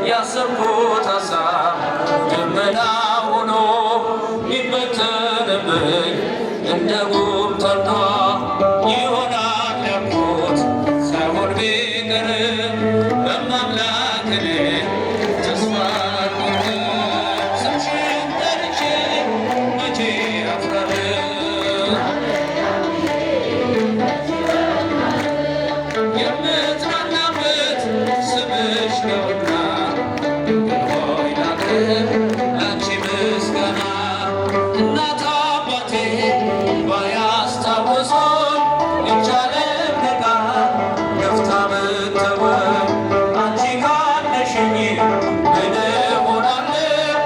ያሰብኩት ሀሳብ ደመና ሆኖ ቢበተንብኝ እንደ ጉም ተርታ ይሆናል ያልኩት ሳይሆን ቢቀርም በማምላክ እኔ ተስፋ አልቆርጥም። ስምሽን ጠርቼ መቼ አፍራለሁ? የምጽናናበት ስምሽ ነውና አንቺ ምስጋና እናት አባቴ ባያስታውሱኝ ይቻለም ነቃ ገፍታ ብትተወኝ አንቺ ካለሽኝ ምን እሆናለሁ?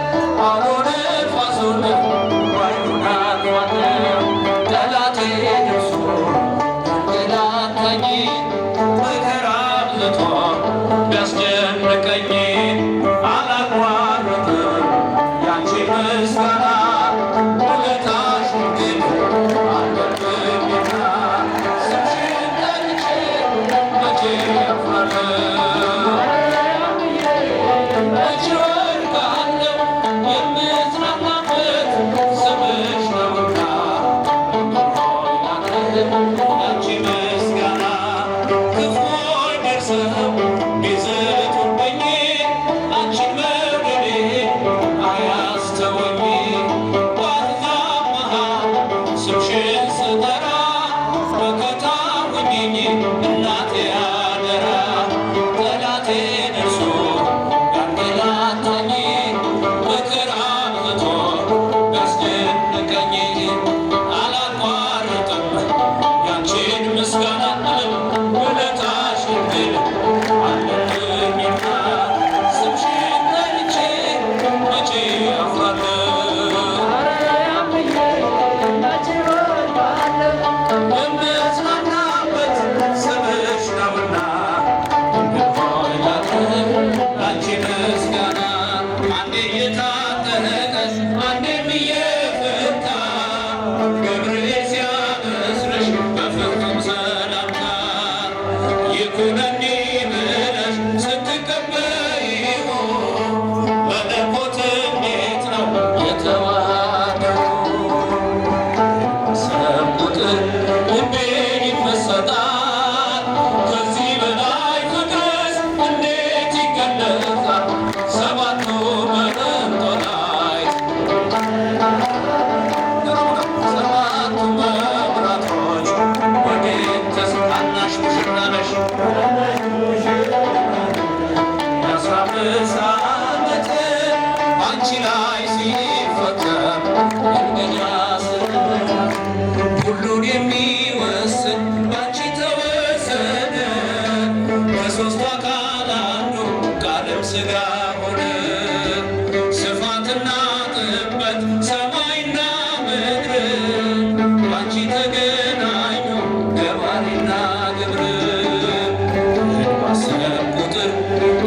አውሎ ነፋሱን ዋዩን አልፋለሁ። ጠላቴ ደርሶ ገላታኝ መከራ አብዝቶ ቢያስጨንቀኝ አላቋርጥም ያንቺ ምስጋና ውለታሽ ግን አለብኝና ስምሽን ጠርቼ መቼ አፍራለሁ? መቼ ወድቃለሁ? የምጽናናበት ስምሽ ነውና ያንቺ ምስጋና ክፉዎች ደርሰው ቢዘቱብኝ አንቺን መውደዴ አያስተወኝ። በአሕዛብ መሃል ስምሽን ስጠራ መከታ ሁኚኝ እናቴ አደራ። ጠላቴ ደርሶ ያንገላታኝ ምክር አብዝቶ ቢያስጨንቀኝ አላቋርጥም ያንቺን ምስጋና ውለታሽን ግን አለብኝና ስምሽን ጠርቼ መቼ አፍራለሁ? የምጽናናበት ስምሽ ነውና ሆይ ላቅርብ ላንቺ ምስጋና። አንዴ እየታጠቀሽ አንዴም እየፈታ ገብርኤል ሲያበስርሽ በፍጹም ሰላምታ ይኩነኒ ብለሽ ስትቀበይው መለኮት እንዴት ነው የተዋሃደው? ባሰብኩት ልቤ ይመሰጣል። ከዚህ በላይ ፍቅርስ እንዴት ይገለጻል? ሰባቱ መለኮታዊት ሰባቱ መብራቶች ወዴት ተስፋናሽ ሙሽራ ነሽ የአስራ አምስት ዓመት አንቺ ላይ ሲፈጸም እንግዳ ሁሉን የሚወስን ባንቺ ተወሰነ። ከሦስቱ አካል አንዱ ቃልም ሥጋ ሆነ። ስፋትና ጥበት ሰማይና ምድር ባንቺ ተገናኙ ገባሬና ግብር። ባሰብኩ ቁጥር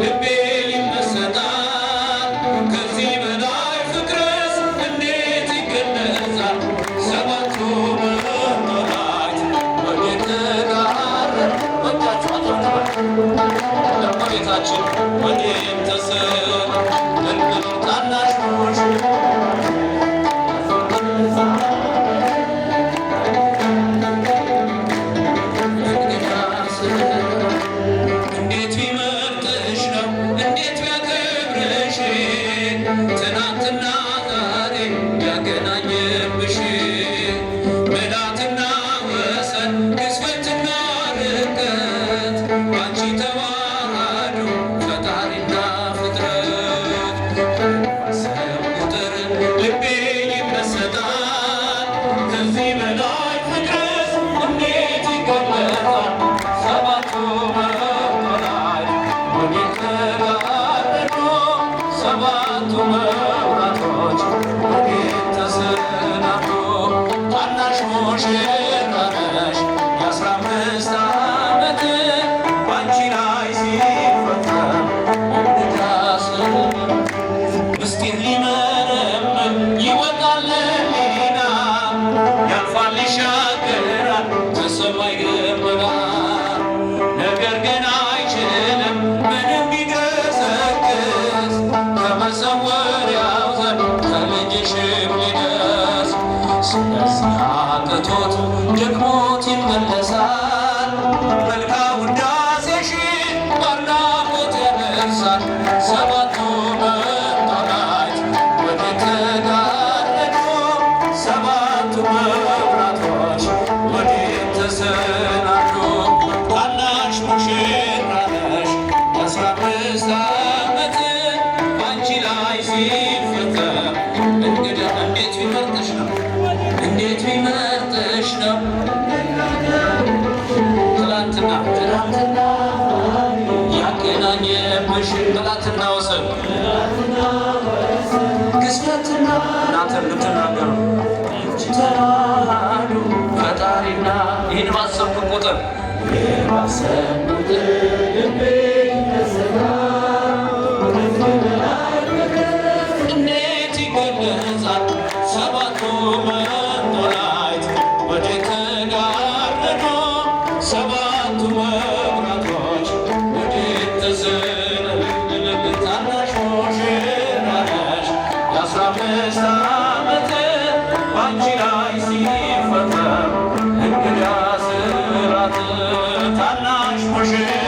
ልቤ ይመሰጣል። ከዚህ በላይ ፍቅርስ እንዴት ይገለጻል? ሰባቱ መለኮታዊት ደክሞት ይመለሳል። መልካ ውዳሴሽን ባርናቆት ያነሳል። ሰባቱ መቅደላዊት ወዴት ተጋረዱ? ሰባቱ መብራቶች ወዴት ተሰናዱ? ታናሽ ሙሽራ ነሽ የ15 ዓመት ባንቺ ላይ ሲፈጸም እንግዳ እንዴት ቢመርጥሽ ነው? እንዴት ቢመርጥሽ ነው? ትላንትና ያገናኘብሽ ጠላትና ወሰን ግዝፈትና እናንተ የምትናገሩ ተዋህዶ ፈጣሪና ይህን ባሰብኩ ቁጥር እንዴት ይገለጻል? ሰባቱ መቅደላዊት ወዴት ተጋረዱ? ሰባቱ መብራቶች ወዴት ተሰናዱ? ታናሽ ሙሽራ ነሽ የ15 ዓመት ባንቺ ላይ ሲፈጸም እንግዳ ስራት ታናሽ ሙሽራ